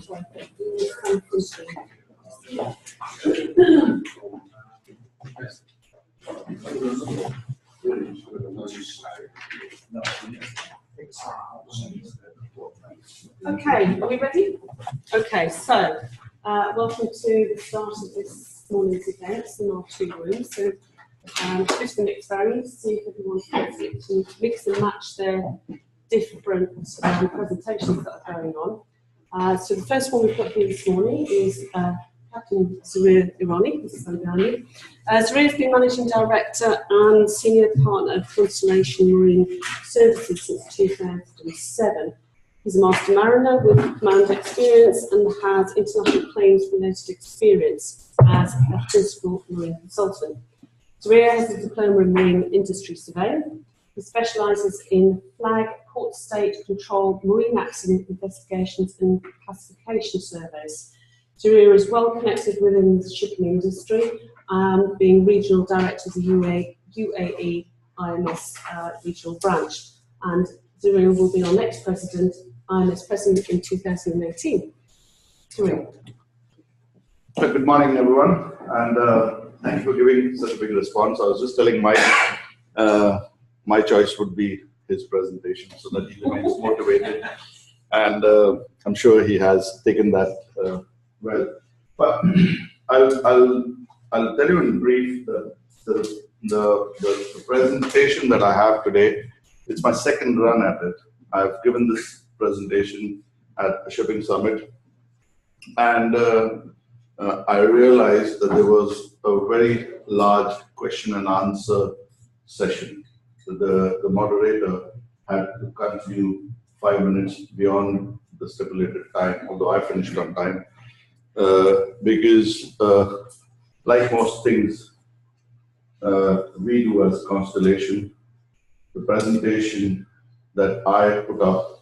Okay, are we ready? Okay, so welcome to the start of this morning's events in our two rooms. So just the mixed variants, see if everyone can mix and match their different presentations that are going on. So the first one we've got here this morning is Capt Zarir Irani. Zarir has been Managing Director and Senior Partner of Constellation Marine Services since 2007. He's a Master Mariner with command experience and has international claims-related experience as a principal marine consultant. Zarir has a diploma in marine industry surveying. He specialises in flag, port state control, marine accident investigations and classification surveys. Zarir is well connected within the shipping industry, being Regional Director of the UAE IIMS regional branch. And Zarir will be our next President, IIMS President in 2018. Zarir. Good morning, everyone, and thank you for giving such a big response. I was just telling Mike my choice would be his presentation, so that he remains motivated, and I'm sure he has taken that well. But I'll tell you in brief the presentation that I have today. It's my second run at it. I've given this presentation at the Shipping Summit, and I realized that there was a very large question and answer session. So the moderator had to continue 5 minutes beyond the stipulated time, although I finished on time, because like most things we do as Constellation, the presentation that I put up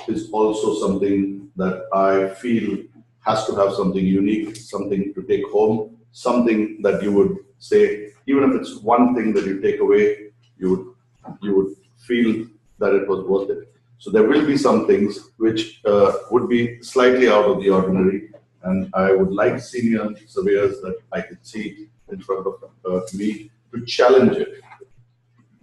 is also something that I feel has to have something unique, something to take home, something that you would say, even if it's one thing that you take away, you would feel that it was worth it. So there will be some things which would be slightly out of the ordinary, and I would like senior surveyors that I could see in front of me to challenge it.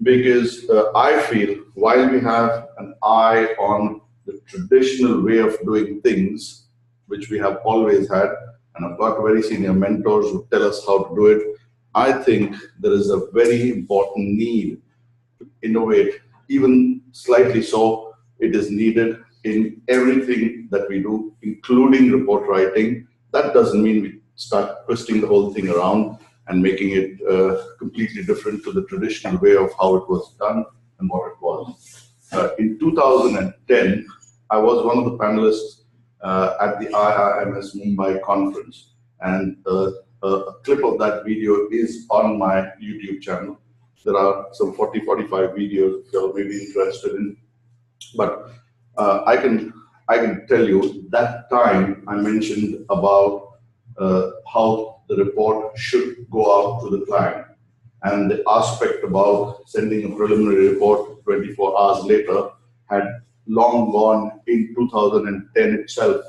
Because I feel while we have an eye on the traditional way of doing things, which we have always had, and I've got very senior mentors who tell us how to do it, I think there is a very important need to innovate, even slightly so. It is needed in everything that we do, including report writing. That doesn't mean we start twisting the whole thing around and making it completely different to the traditional way of how it was done and what it was. In 2010, I was one of the panelists at the IIMS Mumbai conference, and a clip of that video is on my YouTube channel. There are some 40-45 videos if you're maybe interested in. But I can tell you that time I mentioned about how the report should go out to the client, and the aspect about sending a preliminary report 24 hours later had long gone in 2010 itself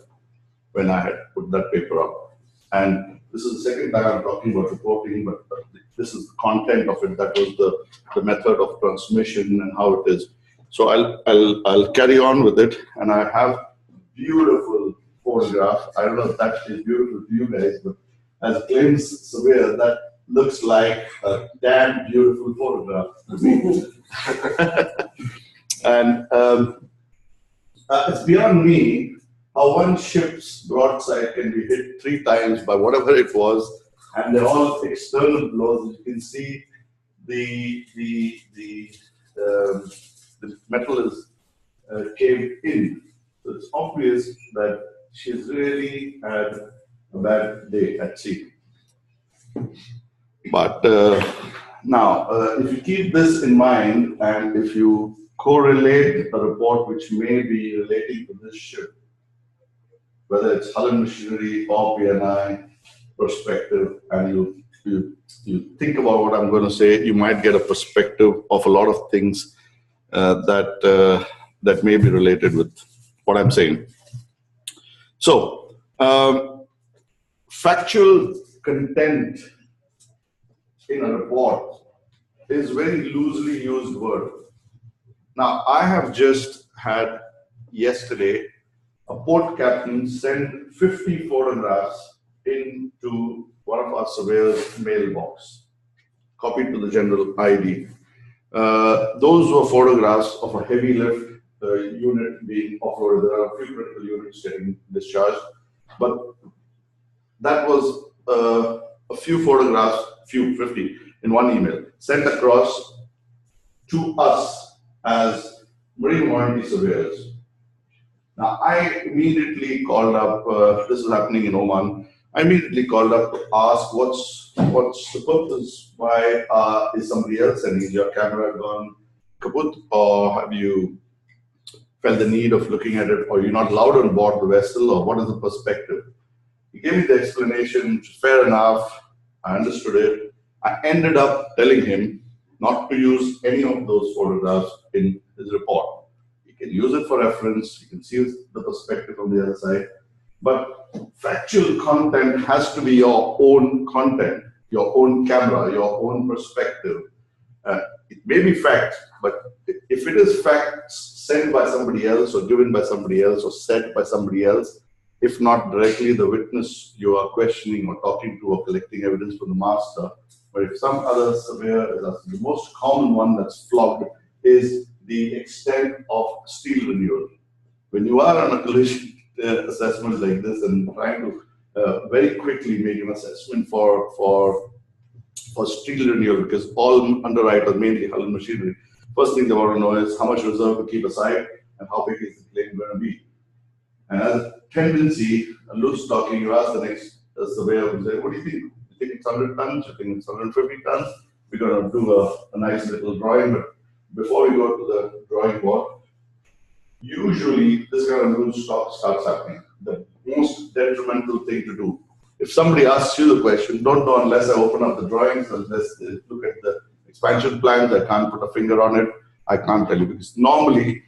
when I had put that paper up. And this is the second time I'm talking about reporting, but this is the content of it. That was the method of transmission and how it is. So I'll carry on with it, and I have a beautiful photograph. I don't know if that is beautiful to you guys, but as claims surveyor, that looks like a damn beautiful photograph to me. And it's beyond me how one ship's broadside can be hit 3 times by whatever it was, and they're all external blows. You can see the metal is caved in. So it's obvious that she's really had a bad day at sea. But now, if you keep this in mind, and if you correlate a report which may be relating to this ship, whether it's hull and machinery or PNI perspective, and you think about what I'm going to say, you might get a perspective of a lot of things that may be related with what I'm saying. So, factual content in a report is very loosely used word. Now, I have just had yesterday a port captain send 50 photographs into one of our surveyors' mailbox, copied to the general ID. Those were photographs of a heavy lift unit being offloaded. There are a few critical units getting discharged, but that was a few photographs, 50 in one email, sent across to us as marine warranty surveyors. Now, I immediately called up, this is happening in Oman, I immediately called up to ask what's the purpose, why is somebody else sending? Is your camera gone kaput, or have you felt the need of looking at it, or you're not allowed on board the vessel, or what is the perspective? He gave me the explanation, which is fair enough, I understood it. I ended up telling him not to use any of those photographs in his report. You can use it for reference, you can see the perspective on the other side, but factual content has to be your own content, your own camera, your own perspective. It may be fact, but if it is facts sent by somebody else or given by somebody else or said by somebody else, if not directly the witness you are questioning or talking to or collecting evidence from the master, but if some other surveyor is asking, the most common one that's flogged is the extent of steel renewal. When you are on a collision assessment like this and trying to very quickly make an assessment for steel renewal, because all underwriters, mainly hull and machinery, first thing they want to know is how much reserve to keep aside and how big is the claim going to be. And as a tendency, a loose talking, you ask the next surveyor who say, what do you think? You think it's 100 tons? You think it's 150 tons? We're going to do a nice little drawing, but before we go to the drawing board, usually this kind of loose talk starts happening. The most detrimental thing to do. If somebody asks you the question, don't know unless I open up the drawings, unless they look at the expansion plans, I can't put a finger on it, I can't tell you. Because normally,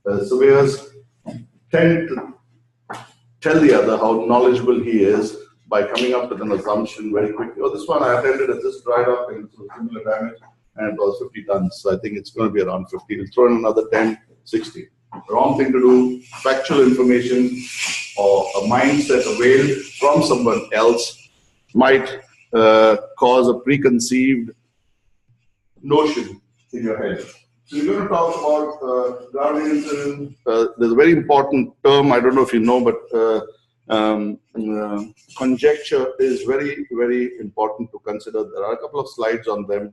surveyors tend to tell the other how knowledgeable he is by coming up with an assumption very quickly. Oh, this one I attended at this dry dock and it was similar damage and it was 50 tons. So I think it's going to be around 50. We'll throw in another 10, 60. The wrong thing to do. Factual information or a mindset availed from someone else might cause a preconceived notion in your head. So we're going to talk about grounding incident. There's a very important term, I don't know if you know, but conjecture is very, very important to consider. There are a couple of slides on them.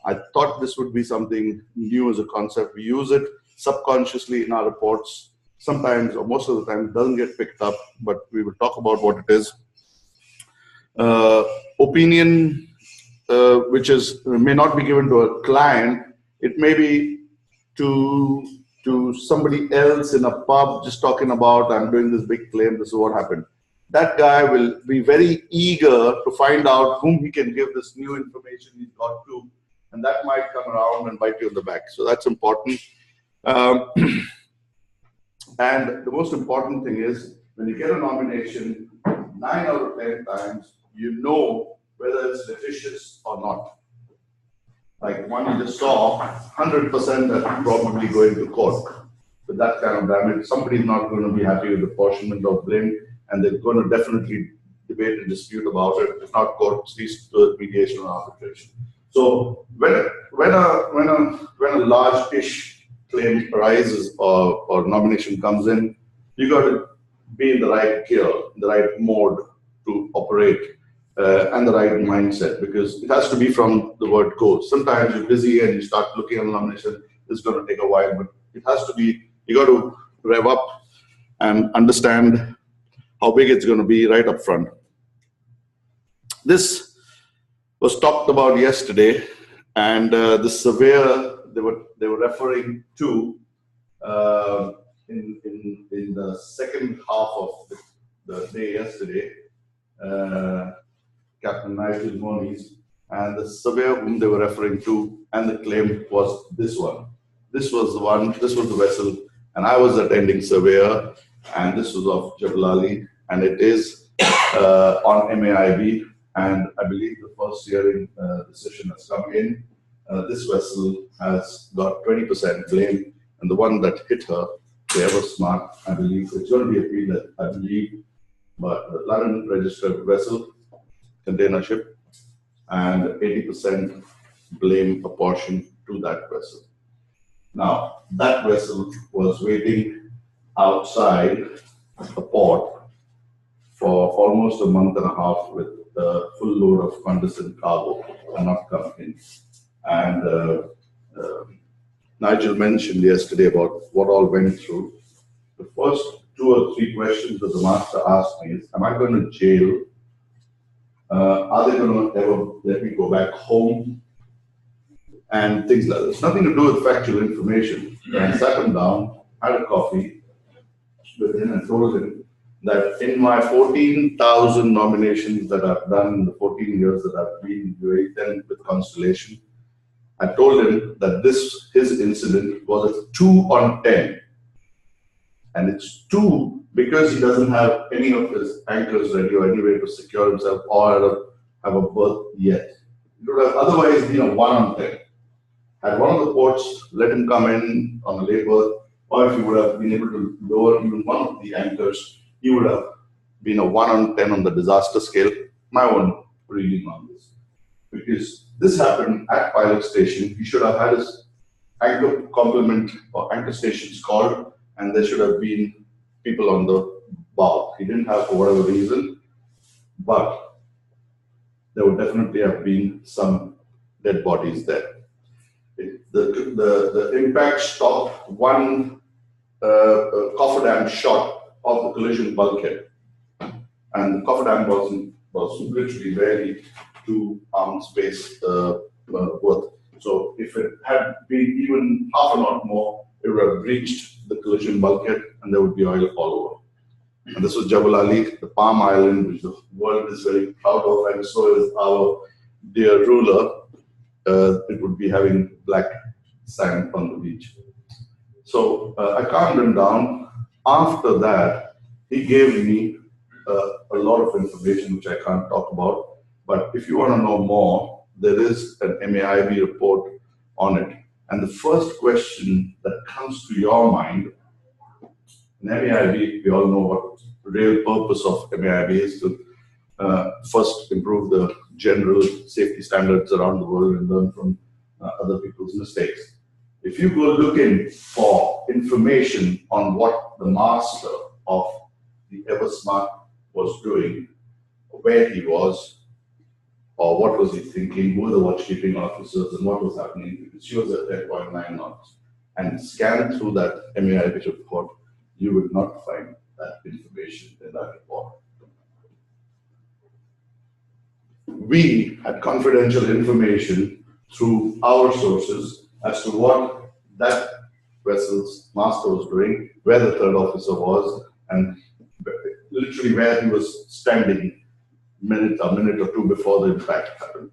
I thought this would be something new as a concept. We use it subconsciously in our reports. Sometimes, or most of the time, it doesn't get picked up, but we will talk about what it is. Opinion, which may not be given to a client, it may be to somebody else in a pub just talking about, I'm doing this big claim, this is what happened. That guy will be very eager to find out whom he can give this new information he's got to, and that might come around and bite you in the back. So that's important. And the most important thing is, when you get a nomination, 9 out of 10 times, you know whether it's litigious or not. Like one you just saw, 100% are probably going to court. With that kind of damage, somebody's not going to be happy with the apportionment of blame, and they're going to definitely debate and dispute about it. If not court, at least mediation or arbitration. So when a large-ish claim arises or nomination comes in, you got to be in the right gear, the right mode to operate, and the right mindset, because it has to be from the word go. Sometimes you're busy and you start looking at a nomination, it's going to take a while, but it has to be, you got to rev up and understand how big it's going to be right up front. This was talked about yesterday, and the surveyor they were referring to in the second half of the day yesterday, Captain Nigel Moniz, and the surveyor whom they were referring to, and the claim was this one. This was the one, this was the vessel, and I was attending surveyor, and this was of Jebel Ali, and it is on MAIB, and I believe the first hearing decision has come in. This vessel has got 20% blame, and the one that hit her, the Ever Smart, I believe, it's going to be appealed, I believe, but the London registered vessel, container ship, and 80% blame apportioned to that vessel. Now, that vessel was waiting outside the port for almost a month and a half with a full load of condensate cargo and not come in. And Nigel mentioned yesterday about what all went through. The first 2 or 3 questions that the master asked me is, am I going to jail? Are they going to ever let me go back home? And things like that. It's nothing to do with factual information. I sat him down, had a coffee with him, and told him that in my 14,000 nominations that I've done in the 14 years that I've been in 10 with Constellation, I told him that his incident was a 2 on 10. And it's 2 because he doesn't have any of his anchors ready or any way to secure himself or have a berth yet. It would have otherwise been a 1 on 10. Had one of the ports let him come in on a lay berth, or if he would have been able to lower even one of the anchors, he would have been a 1 on 10 on the disaster scale. My own reading on this. Because this happened at pilot station, he should have had his anchor complement or anchor stations called, and there should have been people on the bow. He didn't have for whatever reason, but there would definitely have been some dead bodies there. The impact stopped one cofferdam shot of the collision bulkhead, and the cofferdam was literally barely 2 arm space worth. So if it had been even half a knot more, it would have breached the collision bulkhead, and there would be oil all over. And this was Jebel Ali, the Palm Island, which the world is very proud of, and so is our dear ruler. It would be having black sand on the beach. So I calmed him down. After that, he gave me a lot of information which I can't talk about. But if you want to know more, there is an MAIB report on it. And the first question that comes to your mind, in MAIB, we all know what the real purpose of MAIB is to first improve the general safety standards around the world and learn from other people's mistakes. If you go looking for information on what the master of the Ever Smart was doing, where he was, or what was he thinking, who were the watchkeeping officers, and what was happening, because she was at 10.9 knots, and scan through that MAIB report, you will not find that information in that report. We had confidential information through our sources as to what that vessel's master was doing, where the third officer was, and literally where he was standing a minute or 2 before the impact happened.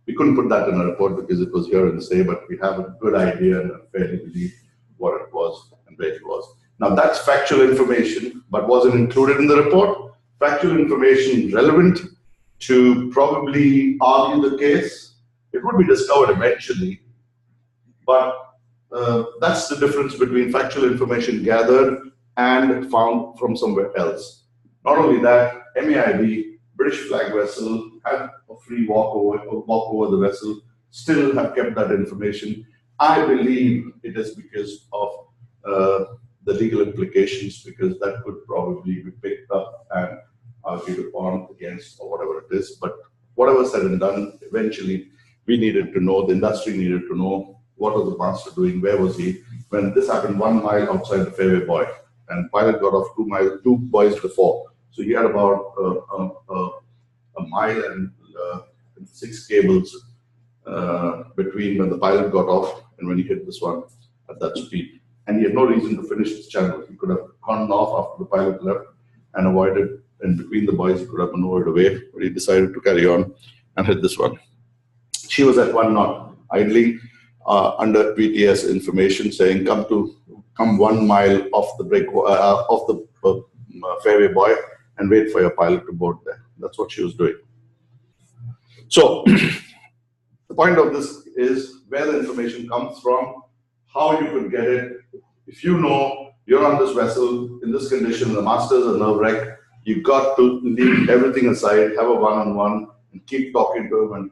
We couldn't put that in a report because it was here and say, but we have a good idea and fairly believe what it was and where he was. Now that's factual information, but wasn't included in the report. Factual information relevant to probably argue the case. It would be discovered eventually, but that's the difference between factual information gathered and found from somewhere else. Not only that, MAIB, British flag vessel, had a free walk over the vessel, still have kept that information. I believe it is because of the legal implications, because that could probably be picked up and argued upon against or whatever it is. But whatever said and done, eventually we needed to know, the industry needed to know, what was the master doing, where was he, when this happened 1 mile outside the Fairway Buoy, and pilot got off 2 buoys before. So he had about a mile and 6 cables between when the pilot got off and when he hit this one at that speed. And he had no reason to finish his channel. He could have gone off after the pilot left and avoided, in between the buoys, he could have maneuvered away, but he decided to carry on and hit this one. She was at 1 knot, idling under PTS information saying come 1 mile off the break, off the fairway buoy and wait for your pilot to board there. That's what she was doing. So the point of this is where the information comes from, how you could get it. If you know you're on this vessel in this condition, the master's a nerve wreck, you've got to leave everything aside, have a one-on-one, and keep talking to him and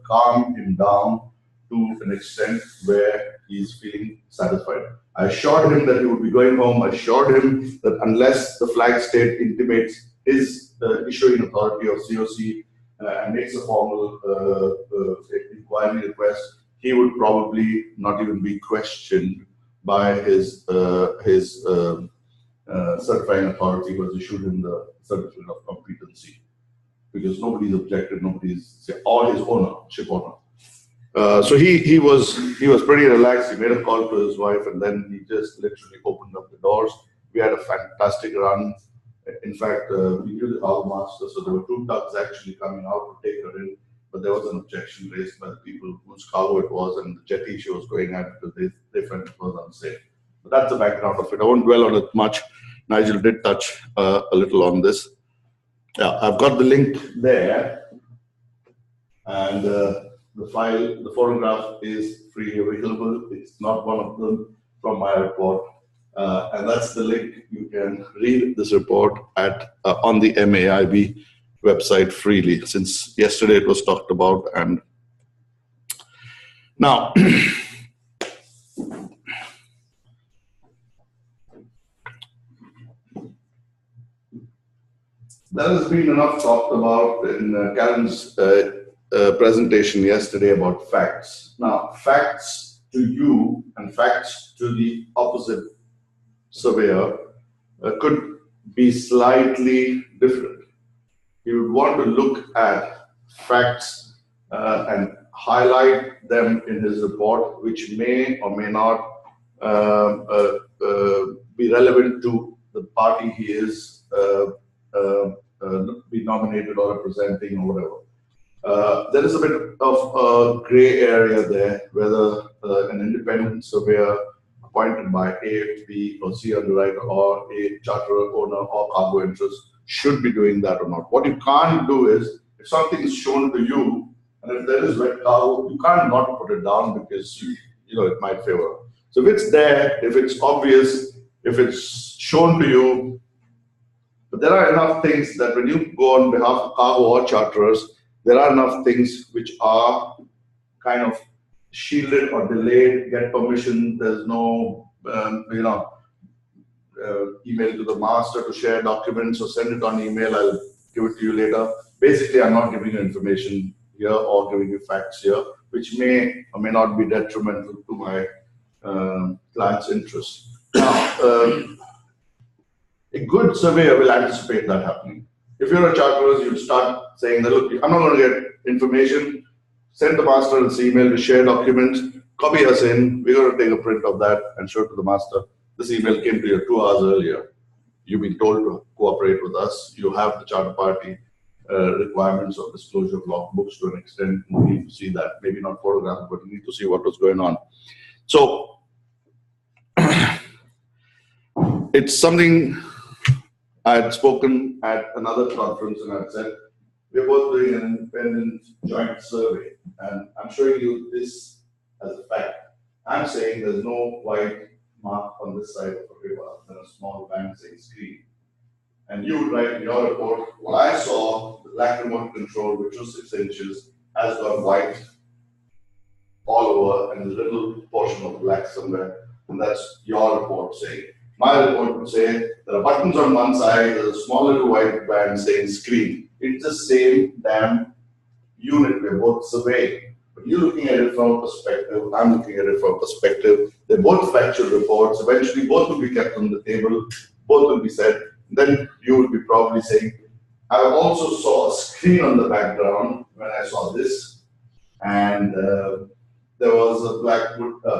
calm him down to an extent where he's feeling satisfied. I assured him that he would be going home. I assured him that unless the flag state intimates his issuing authority of COC and makes a formal inquiry request, he would probably not even be questioned by his certifying authority who has issued him the certificate of competency, because nobody's objected, or his owner, ship owner. So he was pretty relaxed. He made a call to his wife, and then he just literally opened up the doors. We had a fantastic run. In fact, we knew the harbour master, so there were 2 tugs actually coming out to take her in, but there was an objection raised by the people whose cargo it was and the jetty she was going at, because they felt it was unsafe. But that's the background of it. I won't dwell on it much. Nigel did touch a little on this. Yeah, I've got the link there, and the file, the photograph is freely available. It's not one of them from my report. And that's the link. You can read this report at on the MAIB website freely, since yesterday it was talked about. And now, there has been enough talked about in Karen's presentation yesterday about facts. Now, facts to you and facts to the opposite surveyor could be slightly different. You would want to look at facts and highlight them in his report, which may or may not be relevant to the party he is be nominated or representing or whatever. There is a bit of a gray area there, whether an independent surveyor appointed by A, B, or C underwriter, or a charterer, owner, or cargo interest should be doing that or not. What you can't do is, if something is shown to you, and if there is wet cargo, you can't not put it down, because you know it might favor. So if it's there, if it's obvious, if it's shown to you, but there are enough things that when you go on behalf of cargo or charterers, there are enough things which are kind of shielded or delayed, get permission, there's no email to the master to share documents or send it on email, I'll give it to you later. Basically, I'm not giving you information here or giving you facts here, which may or may not be detrimental to my client's interests. Now, a good surveyor will anticipate that happening. If you're a charterer, you'll start saying that, look, I'm not going to get information, send the master this email to share documents, copy us in, we're going to take a print of that and show it to the master. This email came to you 2 hours earlier. You've been told to cooperate with us. You have the charter party requirements of disclosure of logbooks to an extent. You need to see that. Maybe not photographs, but you need to see what was going on. So it's something I had spoken at another conference, and I said, we're both doing an independent joint survey, and I'm showing you this as a fact. I'm saying there's no white mark on this side of the river, then a small band saying screen. And you would write in your report, what I saw, the black remote control, which was 6 inches, has got white all over and a little portion of black somewhere. And that's your report saying. My report would say there are buttons on one side, there's a small little white band saying screen. It's the same damn unit we're both surveying. But you're looking at it from a perspective, I'm looking at it from a perspective. They're both factual reports. Eventually, both will be kept on the table, both will be said. Then you will be probably saying, I also saw a screen on the background when I saw this, and there was a black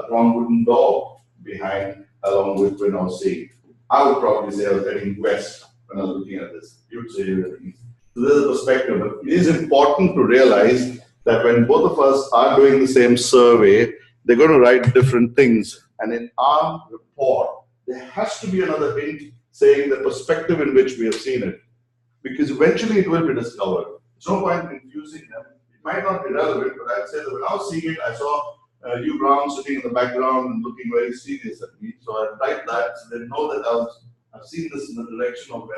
brown wooden door behind, along with when I was seeing. I would probably say I was heading west when I was looking at this. You would say you were heading east. So there's a perspective. But it is important to realize that when both of us are doing the same survey, they're going to write different things. And in our report, there has to be another hint saying the perspective in which we have seen it, because eventually it will be discovered. There's no point in confusing them. It might not be relevant, but I'd say that when I was seeing it, I saw Hugh Brown sitting in the background and looking very serious at me. So I write that so they know that I've seen this in the direction of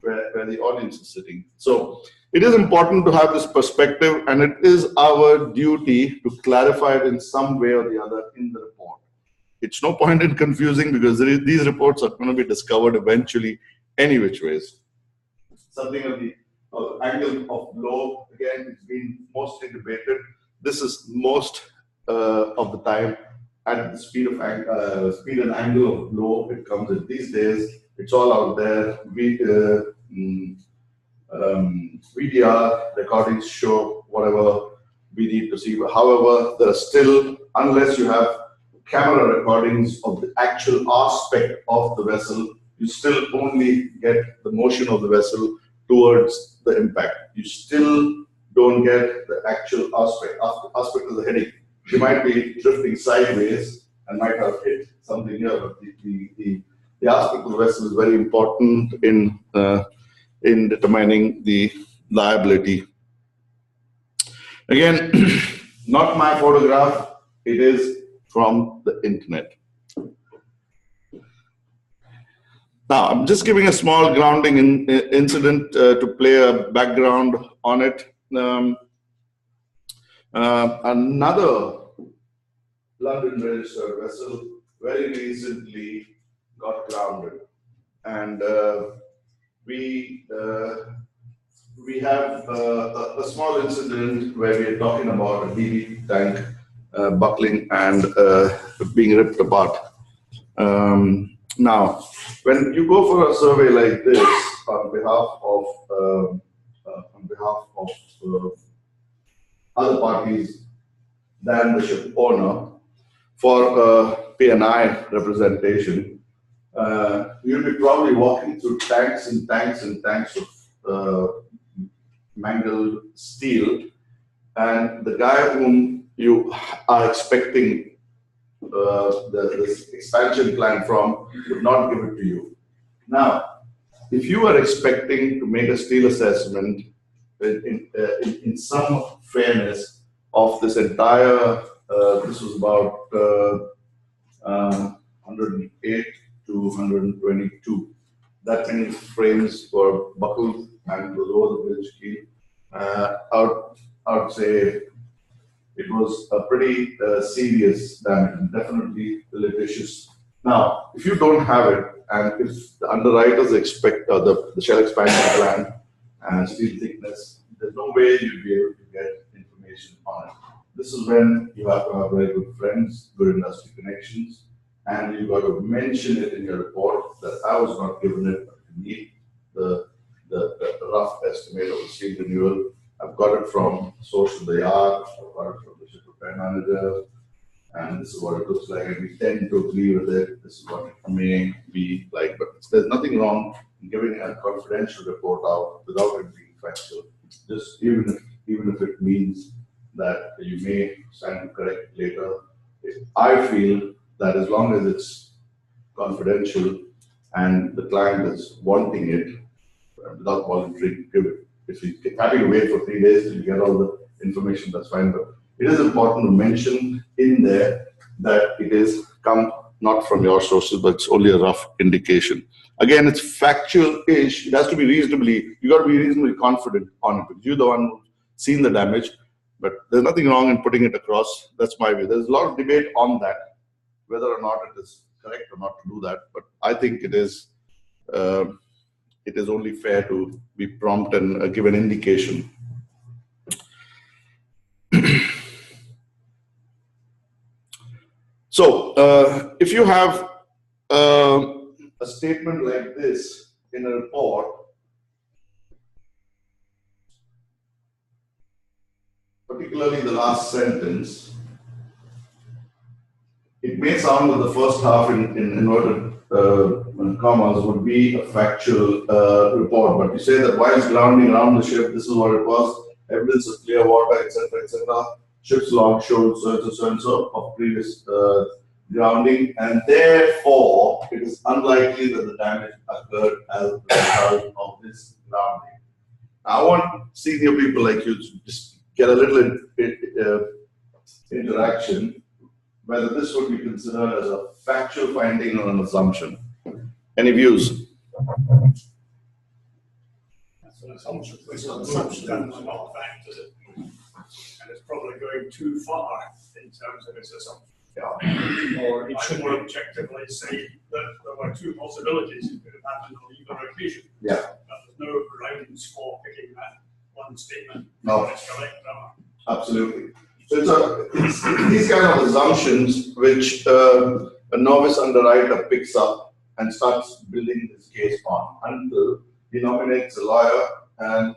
where the audience is sitting. So it is important to have this perspective, and it is our duty to clarify it in some way or the other in the report. It's no point in confusing, because these reports are going to be discovered eventually any which ways. Something of the angle of blow, again, it's been mostly debated. This is most of the time at the speed and angle of blow it comes in. These days, it's all out there. VDR recordings show whatever we need to see. However, there are still, unless you have camera recordings of the actual aspect of the vessel, you still only get the motion of the vessel towards the impact. You still don't get the actual aspect of the heading. You might be drifting sideways and might have hit something here, but the aspect of the vessel is very important in determining the liability. Again, not my photograph, it is from the internet. Now, I'm just giving a small grounding incident to play a background on it. Another London registered vessel very recently got grounded, and we have a small incident where we are talking about a DB tank buckling and being ripped apart. Now, when you go for a survey like this on behalf of other parties than the ship owner for P&I representation, you'll be probably walking through tanks and tanks and tanks of mangled steel, and the guy whom you are expecting this expansion plan from would not give it to you. Now, if you are expecting to make a steel assessment in some fairness of this entire, this was about 108 to 122. That many frames were buckled and was over the bridge keel. I would say it was a pretty serious damage, and definitely litigious. Now, if you don't have it, and if the underwriters expect the shell expansion plan and steel thickness, there's no way you'll be able to get information on it. This is when you have to have very good friends, good industry connections, and you've got to mention it in your report that I was not given it, but you need the rough estimate of the steel renewal. I've got it from source of the yard, I've got it from the ship repair manager, and this is what it looks like, and we tend to agree with it. This is what it may be like, but there's nothing wrong in giving a confidential report out without it being factual. Just even if it means that you may stand correct later. I feel that as long as it's confidential and the client is wanting it without volunteering, give it. If you're happy to wait for 3 days till you get all the information, that's fine. But it is important to mention in there that it is come not from your sources, but it's only a rough indication. Again, it's factual-ish. It has to be you got to be reasonably confident on it, because you're the one who's seen the damage. But there's nothing wrong in putting it across. That's my view. There's a lot of debate on that, whether or not it is correct or not to do that. But I think it is only fair to be prompt and give an indication. So, if you have a statement like this in a report, particularly the last sentence, it may sound that the first half in inverted commas would be a factual report, but you say that while grounding around the ship, this is what it was, evidence of clear water, etc., etc. Ship's log showed so and so of previous grounding, and therefore it is unlikely that the damage occurred as a result of this grounding. I want senior people like you to just get a little interaction, whether this would be considered as a factual finding or an assumption. Any views? That's an assumption. It's an assumption and it's not a fact, is it? And it's probably going too far in terms of its assumption. Yeah. Or it should more objectively say that there were two possibilities. It could have happened on either occasion. Yeah. But there's no grounds for picking that one statement. No. It's correct. Absolutely. So it's these kind of assumptions which a novice underwriter picks up and starts building his case on until he nominates a lawyer, and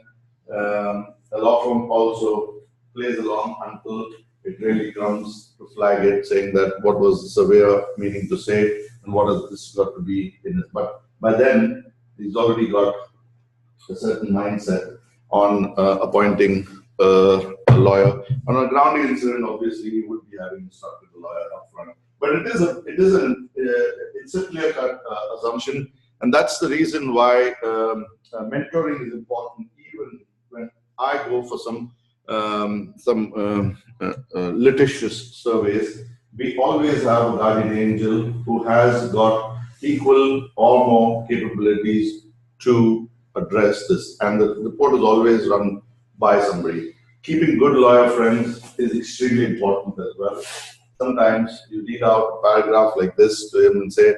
the law firm also plays along until it really comes to flag it, saying that what was the surveyor meaning to say and what has this got to be in it. But by then, he's already got a certain mindset on appointing a lawyer. On a grounding incident, obviously, he would be having instructed the lawyer up front. But it's a clear-cut assumption, and that's the reason why mentoring is important. Even when I go for some litigious surveys, we always have a guardian angel who has got equal or more capabilities to address this, and the report is always run by somebody. Keeping good lawyer friends is extremely important as well. Sometimes you read out a paragraph like this to him and say,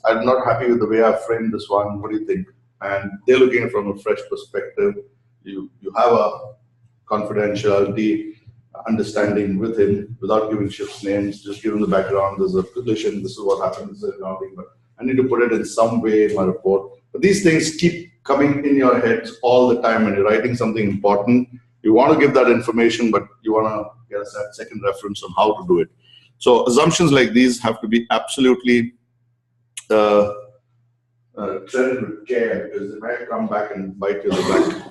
I'm not happy with the way I framed this one, what do you think? And they're looking at it from a fresh perspective. You have a confidentiality understanding with him without giving shifts names, just give him the background, there's a collision, this is what happened, this is accounting, but I need to put it in some way in my report. But these things keep coming in your head all the time when you're writing something important. You want to give that information, but you want to get a second reference on how to do it. So assumptions like these have to be absolutely treaded with care, because they might come back and bite you in the back.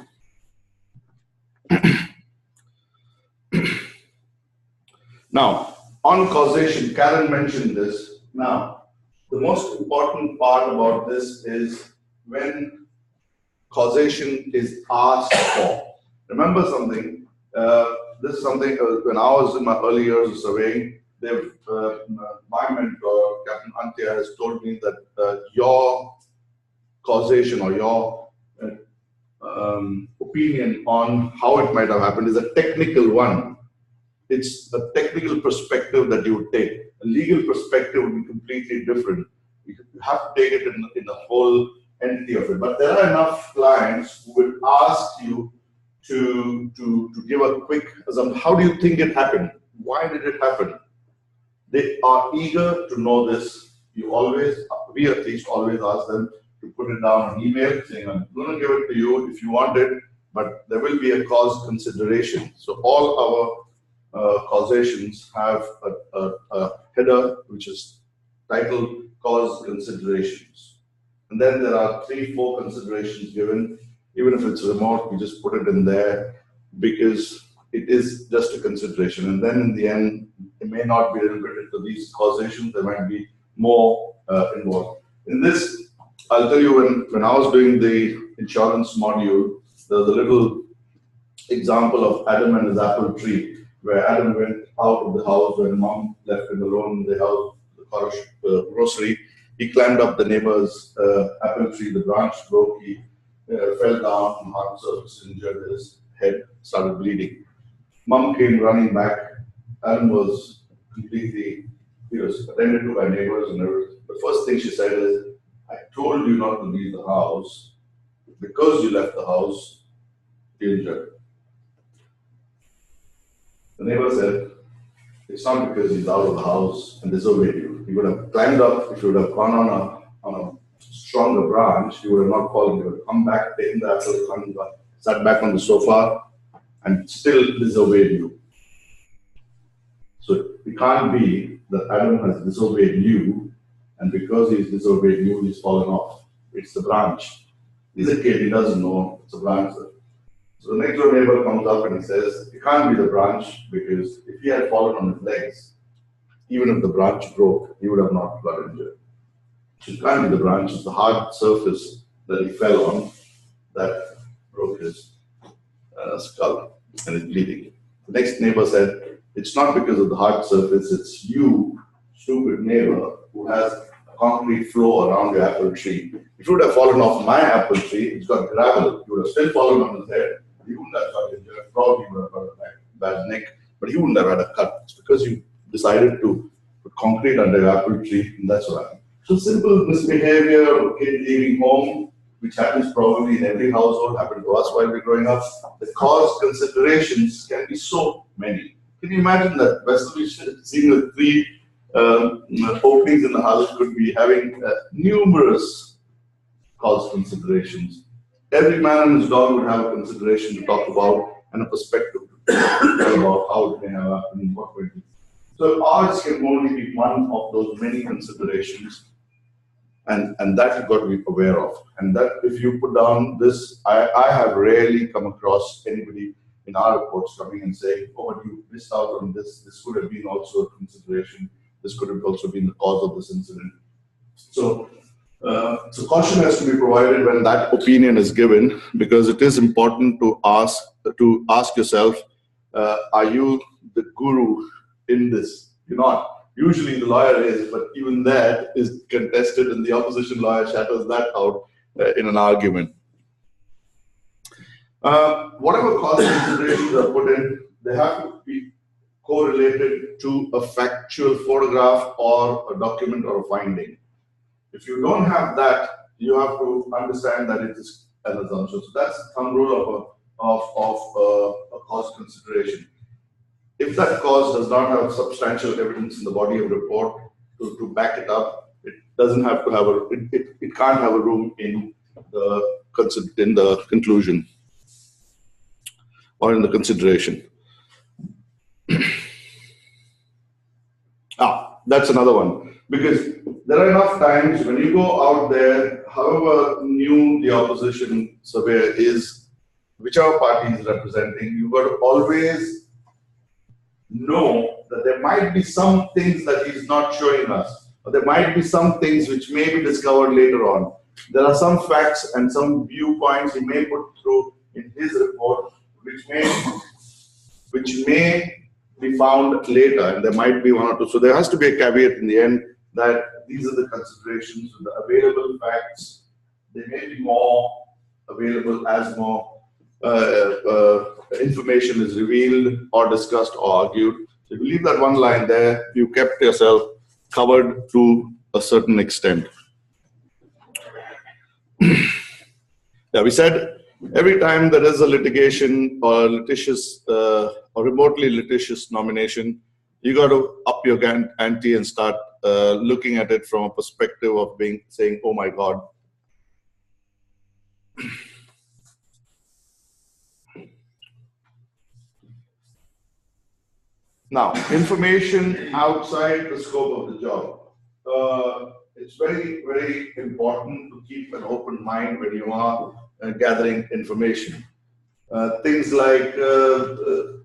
Now, on causation, Karen mentioned this. Now, the most important part about this is when causation is asked for. Remember something, this is something when I was in my early years of surveying, my mentor, Captain Antya, has told me that your causation or your opinion on how it might have happened is a technical one. It's a technical perspective that you would take. A legal perspective would be completely different. You have to take it in the whole entity of it. But there are enough clients who will ask you to give a quick assumption. How do you think it happened? Why did it happen? They are eager to know this. We at least always ask them to put it down on email, saying, I'm going to give it to you if you want it, but there will be a cause consideration. So all our causations have a header which is titled cause considerations. And then there are 3-4 considerations given. Even if it's remote, we just put it in there because it is just a consideration. And then in the end, it may not be limited to these causations, there might be more involved. In this, I'll tell you, when I was doing the insurance module, there was a little example of Adam and his apple tree, where Adam went out of the house when mom left him alone in the house, the grocery. He climbed up the neighbor's apple tree, the branch broke, he fell down on hard surface, injured his head, started bleeding. Mom came running back. Adam was completely, he was attended to by neighbors and everything. The first thing she said is, I told you not to leave the house. Because you left the house, you're injured. The neighbor said, it's not because he's out of the house and disobeyed you. He would have climbed up, if you would have gone on a stronger branch, you would have not fallen. You would have come back, taken the apple, sat back on the sofa, and still disobeyed you. So it can't be that Adam has disobeyed you, and because he's disobeyed you, he's fallen off. It's the branch. He's a kid, he doesn't know it's a branch. So the next door neighbor comes up and he says, it can't be the branch, because if he had fallen on his legs, even if the branch broke, he would have not got injured. So it can't be the branch, it's the hard surface that he fell on that broke his skull and is bleeding. The next neighbor said, it's not because of the hard surface, it's you, stupid neighbor, who has a concrete floor around your apple tree. If you would have fallen off my apple tree, it's got gravel, you would have still fallen on his head. He wouldn't have got injured, probably would have got a bad neck, but he wouldn't have had a cut. It's because you decided to put concrete under your apple tree, and that's what happened. So simple misbehavior of a kid leaving home, which happens probably in every household, happened to us while we were growing up. The cause considerations can be so many. Can you imagine that vessel seeing the three openings in the house could be having numerous cause considerations. Every man and his dog would have a consideration to talk about and a perspective to talk about how it may have happened and what would be. So ours can only be one of those many considerations, and that you've got to be aware of. And that if you put down this, I have rarely come across anybody in our reports coming and saying, oh, but you missed out on this, this could have been also a consideration, this could have also been the cause of this incident. So caution has to be provided when that opinion is given, because it is important to ask yourself, are you the guru in this? You're not. Usually the lawyer is, but even that is contested and the opposition lawyer shatters that out in an argument. Whatever cause considerations are put in, they have to be correlated to a factual photograph or a document or a finding. If you don't have that, you have to understand that it is an assumption. So that's the thumb rule of a cause consideration. If that cause does not have substantial evidence in the body of the report to back it up, it doesn't have to have it can't have a room in the conclusion or in the consideration. That's another one. Because there are enough times when you go out there, however new the opposition surveyor is, whichever party is representing, you've got to always know that there might be some things that he's not showing us, or there might be some things which may be discovered later on. There are some facts and some viewpoints he may put through in his report, which may be found later, and there might be one or two. So there has to be a caveat in the end that these are the considerations, the available facts. They may be more available as more information is revealed or discussed or argued. So if you leave that one line there, you kept yourself covered to a certain extent. Yeah, we said every time there is a litigation or litigious or remotely litigious nomination, you got to up your ante and start looking at it from a perspective of saying, oh my God. Now, information outside the scope of the job. It's very, very important to keep an open mind when you are gathering information. Things like a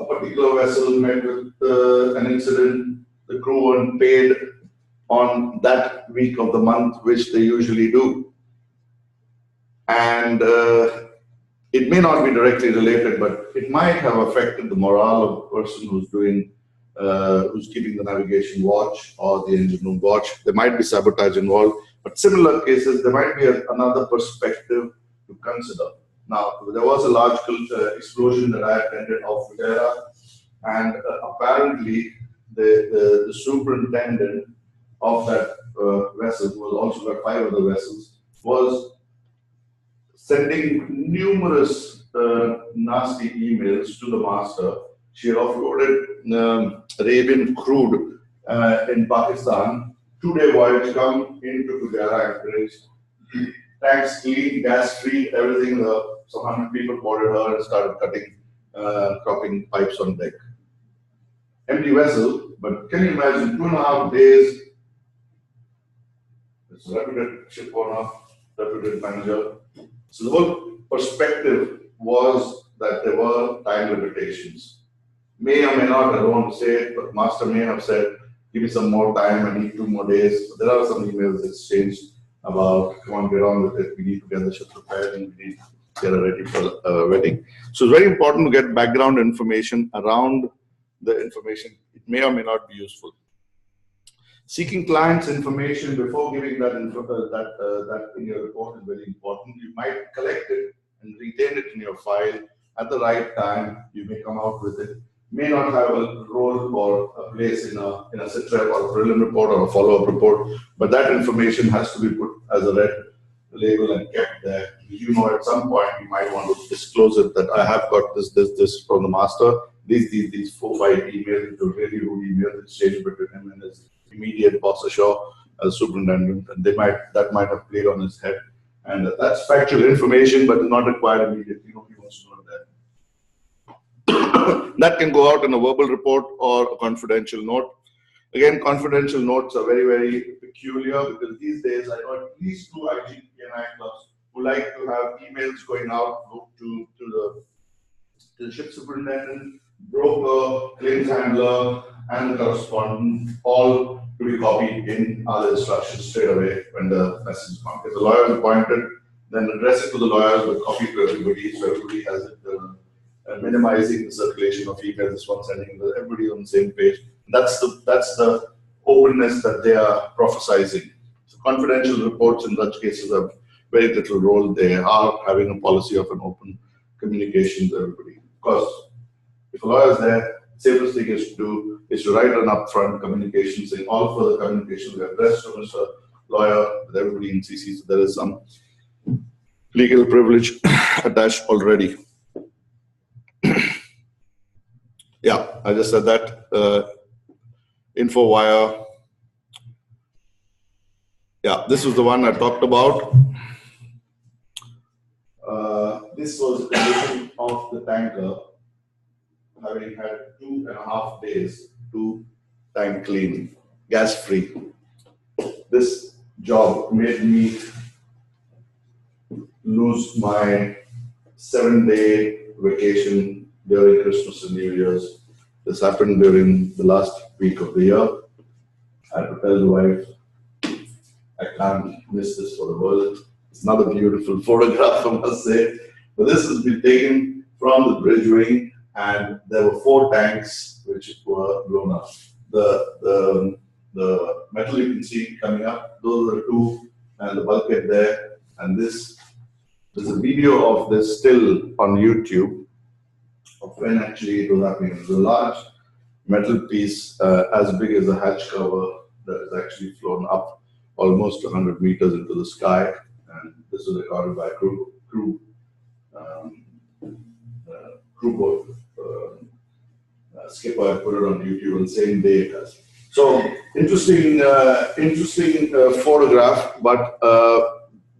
particular vessel met with an incident, the crew weren't paid on that week of the month, which they usually do. And it may not be directly related, but it might have affected the morale of the person who's doing, who's keeping the navigation watch or the engine room watch. There might be sabotage involved, but similar cases, there might be another perspective to consider. Now, there was a large explosion that I attended off Fujairah, and apparently the superintendent of that vessel, who also got 5 other vessels, was sending numerous nasty emails to the master. She had offloaded Arabian crude in Pakistan, 2-day voyage, come into Fujairah and tanks clean, gas free, everything. Some 100 people boarded her and started cropping pipes on deck. Empty vessel, but can you imagine 2.5 days? It's a reputed ship owner, reputed manager. So the whole perspective was that there were time limitations. may or may not, I don't want to say it, but master may have said, give me some more time, I need 2 more days. There are some emails exchanged about, come on, get on with it, we need to get the ship prepared and we need to get ready for wedding. So it's very important to get background information around the information. It may or may not be useful. Seeking clients' information before giving that that in your report is very important. You might collect it and retain it in your file at the right time. You may come out with it. May not have a role or a place in a SITREP or a prelim report or a follow-up report, but that information has to be put as a red label and kept there. You know, at some point you might want to disclose it that I have got this from the master. These 4 or 5 emails into really rude emails exchanged between him and his immediate boss, Ashok, as superintendent, and that might have played on his head. And that's factual information, but not required immediately. Nobody wants to know that. That can go out in a verbal report or a confidential note. Again, confidential notes are very, very peculiar because these days I know at least 2 IGPNI clubs who like to have emails going out to the ship superintendent, broker, claims handler, and the correspondent, all to be copied in other instructions straight away when the message comes. If the lawyer is appointed, then address it to the lawyers, but copy to everybody, so everybody has it, minimizing the circulation of emails, this one sending everybody on the same page. That's the openness that they are prophesizing. So confidential reports in such cases have very little role. They are having a policy of an open communication to everybody. Because if a lawyer is there, the safest thing is to do is to write an upfront communication saying all further communications are addressed to Mr. Lawyer with everybody in CC. So there is some legal privilege attached already. Yeah, I just said that. Info wire. Yeah, this was the one I talked about. This was the condition of the tanker, having had 2.5 days to tank clean, gas free. This job made me lose my 7-day vacation during Christmas and New Year's. This happened during the last week of the year. I had to tell the wife, I can't miss this for the world. It's not a beautiful photograph, I must say. But this has been taken from the bridge wing, and there were 4 tanks which were blown up. The metal you can see coming up, those are the 2, and the bulkhead there. And there's a video of this still on YouTube of when actually it was happening. It was a large metal piece as big as a hatch cover that is actually flown up almost 100 meters into the sky. And this was recorded by a crew boat skipper. I put it on YouTube on the same day it has. So interesting photograph, but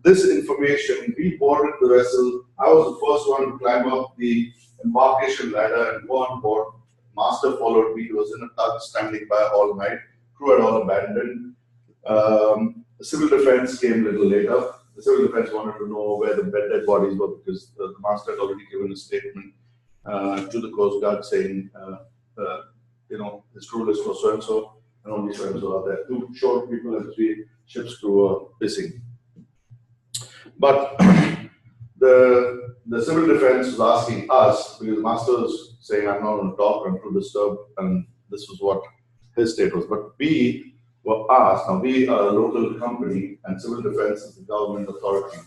this information, we boarded the vessel. I was the first one to climb up the embarkation ladder and go on board. Master followed me. He was in a tug standing by all night. Crew had all abandoned. The civil defense came a little later. The civil defense wanted to know where the dead bodies were because the master had already given a statement to the Coast Guard saying, his crew list was so-and-so, and only so-and-so are there. 2 short people and 3 ship's crew were missing. But the civil defense was asking us, because the master was saying, I'm not going to talk, I'm too disturbed, and this was what his state was. But we were asked, now we are a local company, and civil defense is the government authority,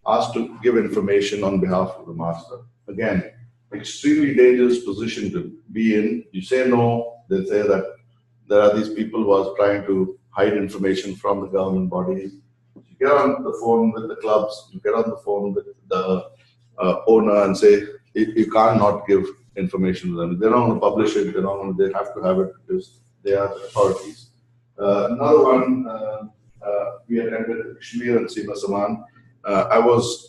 asked to give information on behalf of the master. Again, extremely dangerous position to be in. You say no, they say that there are these people who are trying to hide information from the government bodies. You get on the phone with the clubs, you get on the phone with the owner and say, you can't not give information to them. They're not going to publish it, they have to have it because they are the authorities. Another one, we attended Kashmir and Sima Saman. I was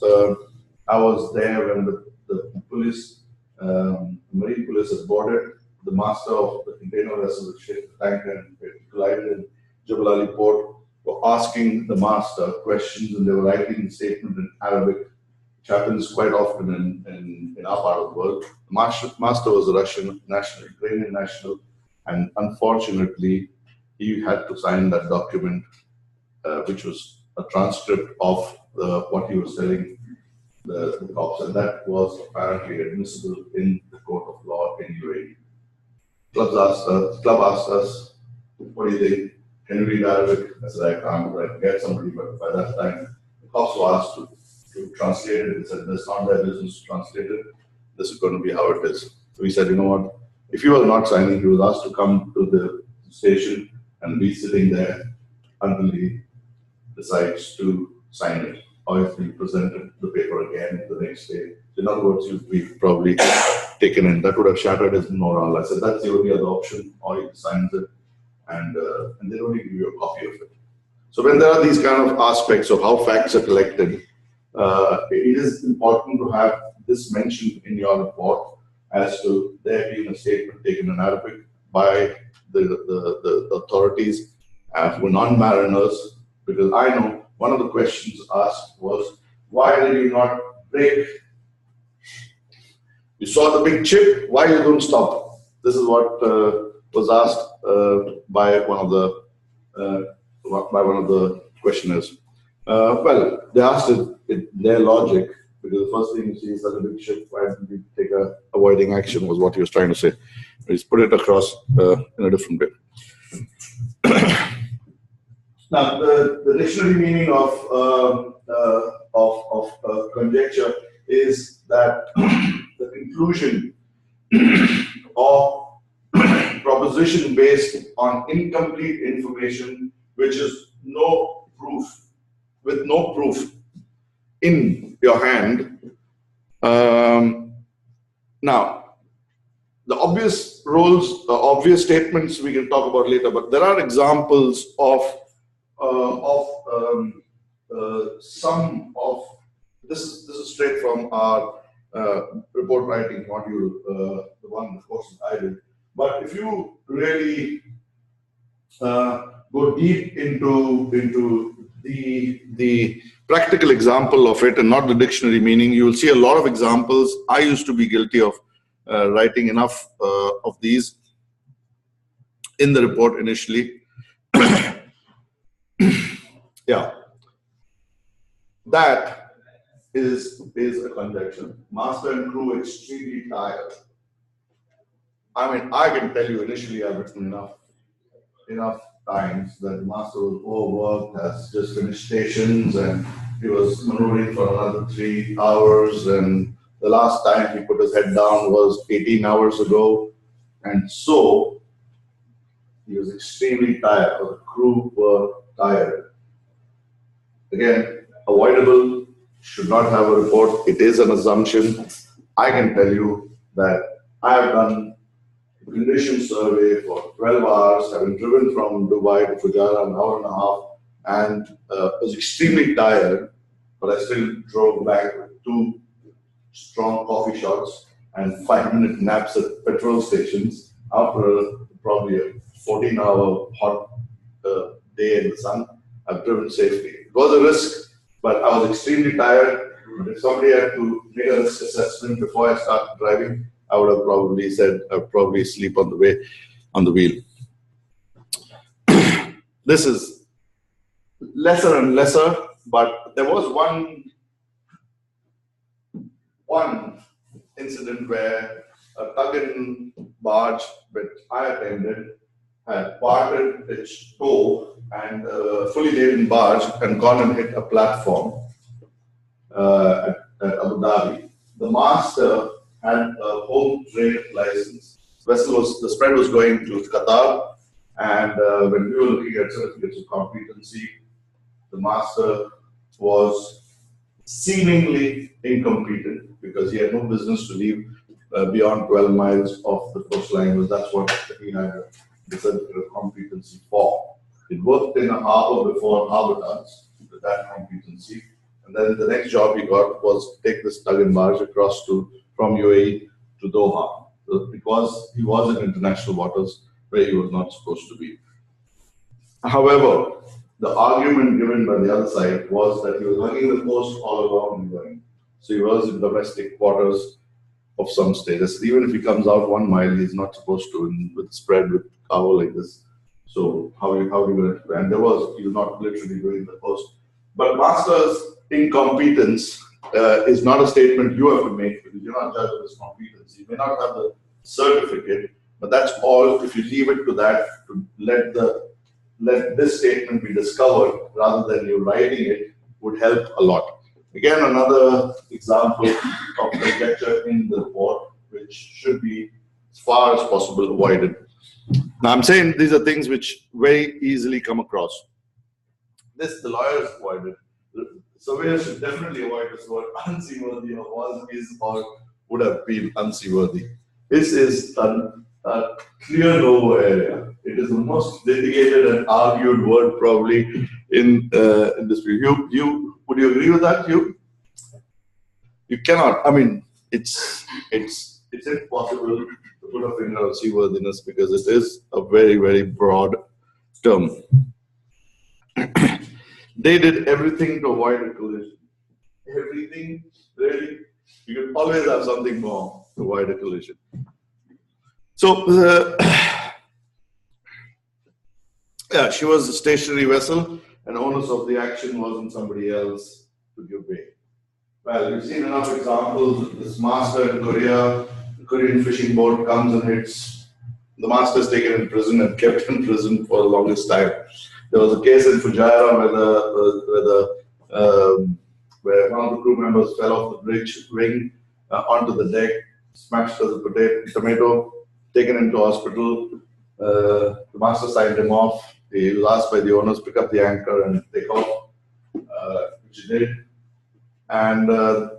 there when the police, marine police had boarded the master of the container vessel, the ship, the tanker, and it collided in Jebel Ali port, were asking the master questions, and they were writing the statement in Arabic which happens quite often in our part of the world. The master was a Russian national, Ukrainian national, and unfortunately, he had to sign that document, which was a transcript of what he was telling the cops, and that was apparently admissible in the court of law in UAE. Club asked us, what do you think? Can you read Arabic? I said, I can't, but I can get somebody, but by that time, the cops were asked to translate it. They said, it's not their business to translate it. This is going to be how it is. So we said, you know what? If you are not signing, he was asked to come to the station and be sitting there until he decides to sign it. Or if he presented the paper again the next day. In other words, you'd be probably taken in. That would have shattered his morale. I said, that's the only other option. Or he signs it and they don't even give you a copy of it. So when there are these kind of aspects of how facts are collected, it is important to have this mentioned in your report as to there being a statement taken in Arabic by the authorities who are non-mariners, because I know one of the questions asked was, why did you not brake? You saw the big chip, why you don't stop? This is what was asked by one of the questioners. Well, they asked it their logic, because the first thing you see is that a big ship, why didn't we take a avoiding action, was what he was trying to say. He's put it across in a different way. Now, the dictionary meaning of conjecture is that the conclusion or proposition based on incomplete information, which is with no proof in your hand. Now, the obvious rules, obvious statements we can talk about later, but there are examples of some of this is straight from our report writing module, the one, of course, I did. But if you really go deep into the practical example of it and not the dictionary meaning, you will see a lot of examples. I used to be guilty of writing enough of these in the report initially. Yeah, that is a conjecture. Master and crew extremely tired. I mean, I can tell you initially I've written enough times that the master was overworked, has just finished stations, and he was maneuvering for another 3 hours, and the last time he put his head down was 18 hours ago, and so he was extremely tired, or the crew were tired. Again, avoidable, should not have a report. It is an assumption. I can tell you that I have done a condition survey for 12 hours, having driven from Dubai to Fujairah an hour and a half, and was extremely tired, but I still drove back with 2 strong coffee shots and 5-minute naps at petrol stations after probably a 14-hour hot day in the sun. I've driven safely. It was a risk, but I was extremely tired. If somebody had to make a risk assessment before I started driving, I would have probably said I'd probably sleep on the way on the wheel. This is lesser and lesser, but there was one incident where a tug-in barge which I attended had parted its tow and fully laden barge and gone and hit a platform at Abu Dhabi. The master had a home trade license. The spread was going to Qatar, and when we were looking at certificates of competency, the master was seemingly incompetent because he had no business to leave beyond 12 miles of the coastline. That's what he had the certificate of competency for. It worked in a harbor before harbor tugs with that competency. And then the next job he got was to take this tug and barge across from UAE to Doha. Because he was in international waters where he was not supposed to be. However, the argument given by the other side was that he was hugging the coast all along and going. So he was in domestic quarters of some status. Even if he comes out 1 mile, he's not supposed to with spread with cover like this. So how are you going to? And he was not literally doing the post. But master's incompetence is not a statement you have to make because you're not judged of his competence. You may not have the certificate, but that's all. If you leave it to that, to let this statement be discovered rather than you writing it would help a lot. Again, another example of conjecture in the report, which should be as far as possible avoided. Now, I'm saying these are things which very easily come across. This, the lawyers avoided. The surveyors should definitely avoid this word unseaworthy or was, is, or would have been unseaworthy. This is a clear no area. It is the most litigated and argued word probably in industry. Would you agree with that? You cannot. I mean, it's impossible to put a finger on seaworthiness because it is a very, very broad term. They did everything to avoid a collision. Everything, really. You can always have something more to avoid a collision. So, yeah, she was a stationary vessel, and onus of the action wasn't somebody else to give way. Well, you've seen enough examples. This master in Korea, the Korean fishing boat comes and hits. The master is taken in prison and kept in prison for the longest time. There was a case in Fujairah where one of the crew members fell off the bridge wing onto the deck, smashed as a tomato, taken into hospital. The master signed him off. He was asked by the owners to pick up the anchor and take off, which he did. And the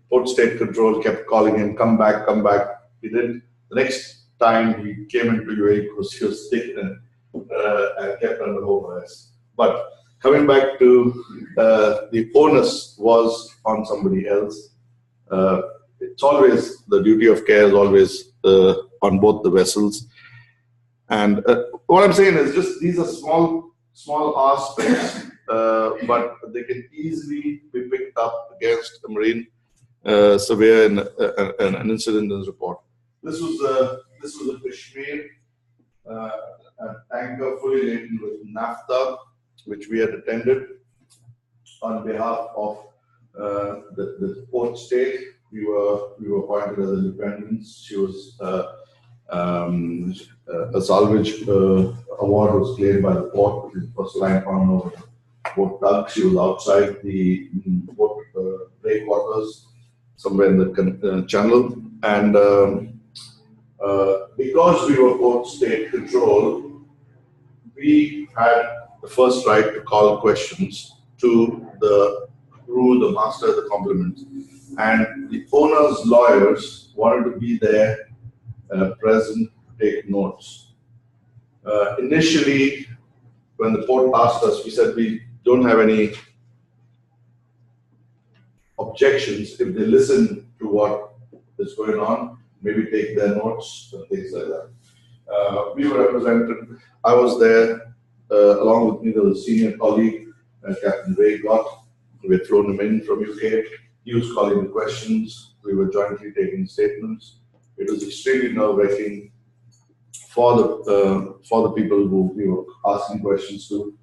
port state control kept calling him, come back, come back. He did. The next time he came into UAE because he was taken and kept under home arrest. But coming back to the onus was on somebody else. It's always, the duty of care is always on both the vessels. And what I'm saying is just these are small aspects, but they can easily be picked up against a marine surveyor in an incident in his report. This was a Kashmir, an tanker fully laden with naphtha, which we had attended on behalf of the port state. We were appointed as independents. She was a salvage award was claimed by the port, which is the first line found over the port tug. She was outside the port breakwaters, somewhere in the channel, and because we were port state control, we had the first right to call questions to the crew, the master, the complement, and the owner's lawyers wanted to be there, present, take notes. Initially, when the port asked us, we said we don't have any objections if they listen to what is going on, maybe take their notes and things like that. We were represented. I was there along with me. There was a senior colleague, Captain Ray Gott. We had flown him in from UK. He was calling the questions. We were jointly taking statements. It was extremely nerve-wracking for the people who we were asking questions to.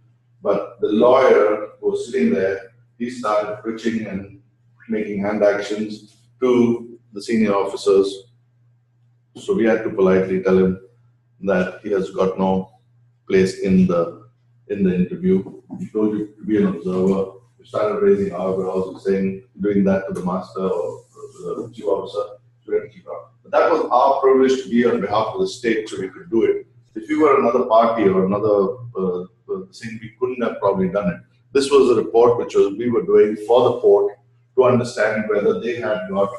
But the lawyer who was sitting there, he started twitching and making hand actions to the senior officers. So we had to politely tell him that he has got no place in the interview. He told you to be an observer. We started raising our eyebrows and saying, doing that to the master or the chief officer. But that was our privilege to be on behalf of the state, so we could do it. If we were another party or another thing, we couldn't have probably done it. This was a report which we were doing for the port to understand whether they had got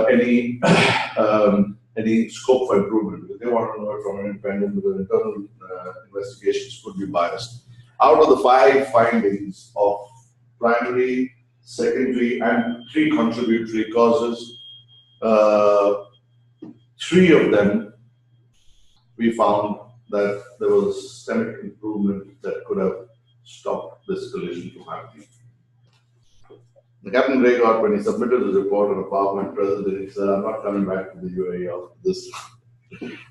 any scope for improvement, because they want to know it from an independent, because internal investigations could be biased. Out of the 5 findings of primary, secondary, and 3 contributory causes, 3 of them we found that there was a systemic improvement that could have stopped this collision from happening. Captain Raycott, when he submitted his report on a PowerPoint presentation, he said, I'm not coming back to the UAE after this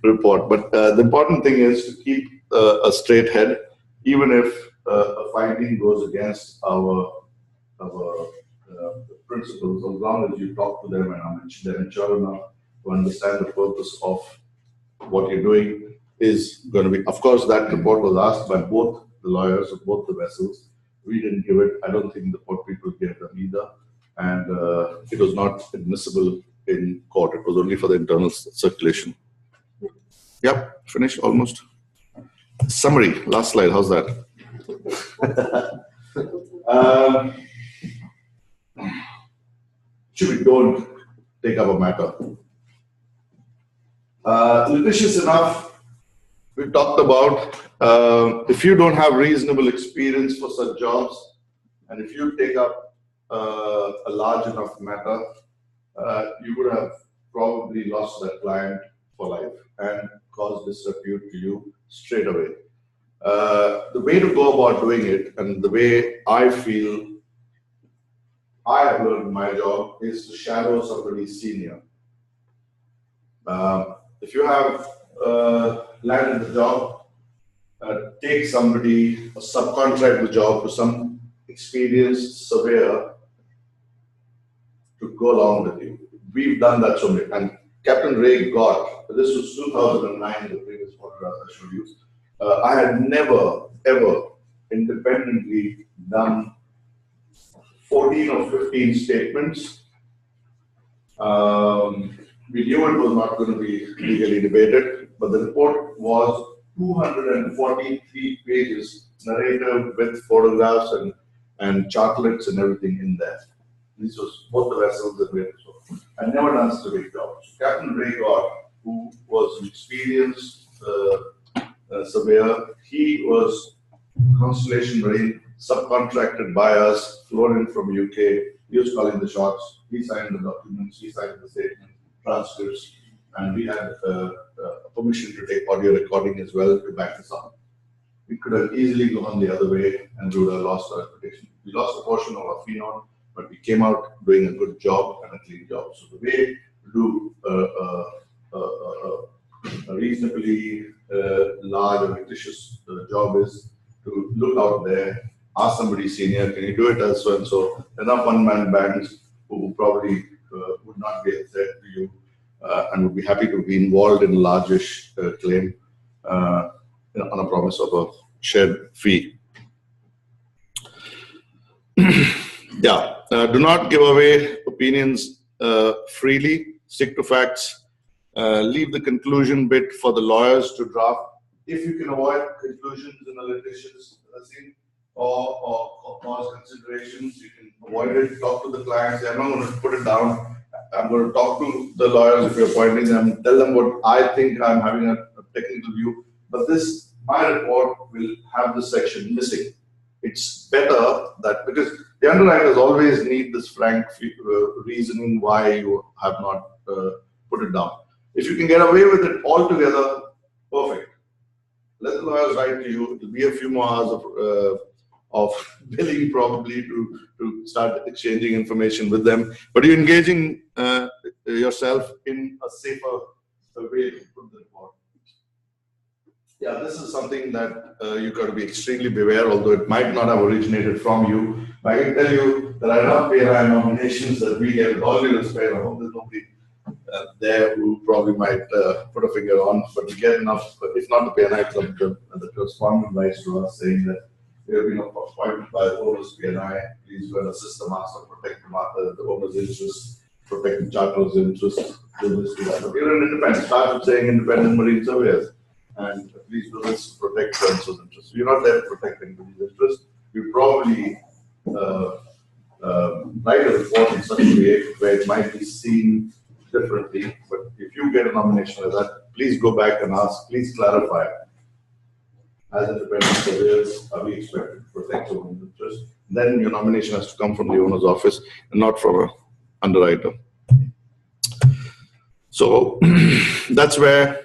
report. But the important thing is to keep a straight head, even if a finding goes against our principles, as long as you talk to them and they're mature enough to understand the purpose of what you're doing is going to be. Of course, that report was asked by both the lawyers of both the vessels. We didn't give it. I don't think the port people gave them either. And it was not admissible in court. It was only for the internal circulation. Yep, finished almost. Summary, last slide. How's that? Should we don't take up a matter? Litigious enough. We talked about if you don't have reasonable experience for such jobs, and if you take up a large enough matter, you would have probably lost that client for life and caused disrepute to you straight away. The way to go about doing it, and the way I feel I have learned my job, is to shadow somebody senior. If you have landed the job, take somebody or subcontract the job to some experienced surveyor to go along with you. We've done that so many. And Captain Ray got, this was 2009, the previous photograph I showed you. I had never, ever independently done 14 or 15 statements. We knew it was not going to be legally debated, but the report was 243 pages, narrative with photographs and chartlets and everything in there. This was both the vessels that we had. So I never done such a big job. So Captain Ray Gott, who was an experienced surveyor, he was Constellation Marine, subcontracted by us, flown in from UK. He was calling the shots. He signed the documents. He signed the statement, transcripts, and we had permission to take audio recording as well to back this up. We could have easily gone the other way and we would have lost our reputation. We lost a portion of our fee note, but we came out doing a good job and a clean job. So the way to do a reasonably large or fictitious job is to look out there, ask somebody senior, can you do it as so and so? Enough one-man bands who probably would not be a threat to you and would be happy to be involved in a largish claim on a promise of a shared fee. Yeah, do not give away opinions freely, stick to facts, leave the conclusion bit for the lawyers to draft. If you can avoid conclusions in a litigious scene or cause considerations, you can avoid it, talk to the clients. I'm not going to put it down. I'm going to talk to the lawyers if you're appointing them, tell them what I think I'm having a technical view. But this, my report will have this section missing. It's better that, because the underwriters always need this frank reasoning why you have not put it down. If you can get away with it altogether, perfect. Let the lawyers write to you. It'll be a few more hours of billing probably to start exchanging information with them. But you're engaging yourself in a safer way to put the report. Yeah, this is something that you've got to be extremely beware, although it might not have originated from you. But I can tell you that I love PNI nominations that we get with all due respect. I hope there's nobody there who probably might put a finger on, but we get enough, if not the PNI club, the correspondent writes to us saying that we have been appointed by the owner's PNI. Please go and assist the master, protect the owner's interests, protect the charter's interests, do this, do that. But you're an independent, start with saying independent marine surveyors. And please do this to protect so-and-so's interests. You're not there to protect anybody's interests. You probably write a report in such a way where it might be seen differently. But if you get a nomination like that, please go back and ask, please clarify. As independent surveyors, are we expected to protect the owner's interests? Then your nomination has to come from the owner's office and not from an underwriter. So that's where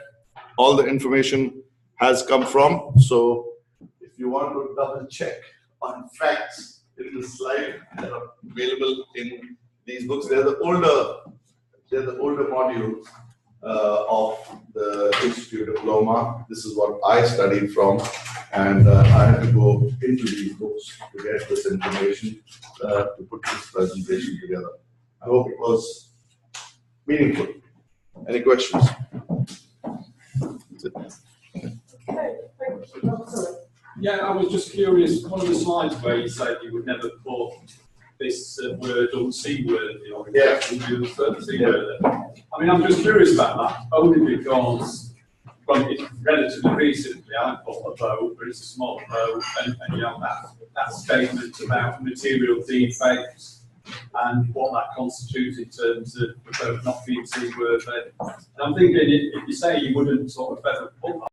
all the information has come from. So if you want to double check on facts, in the slide that are available in these books. They're the older modules of the Institute diploma. This is what I studied from, and I had to go into these books to get this information to put this presentation together. I hope it was meaningful. Any questions? Okay, thank you. Oh, sorry. Yeah, I was just curious, one of the slides where you said you would never put this word unseaworthy or Yeah. unseaworthy. I mean, I'm just curious about that, only because, well, it's relatively recently I bought a boat, but it's a small boat, and you know, that statement about material defects and what that constitutes in terms of the boat not being seaworthy. And I'm thinking, if you say you wouldn't sort of ever put that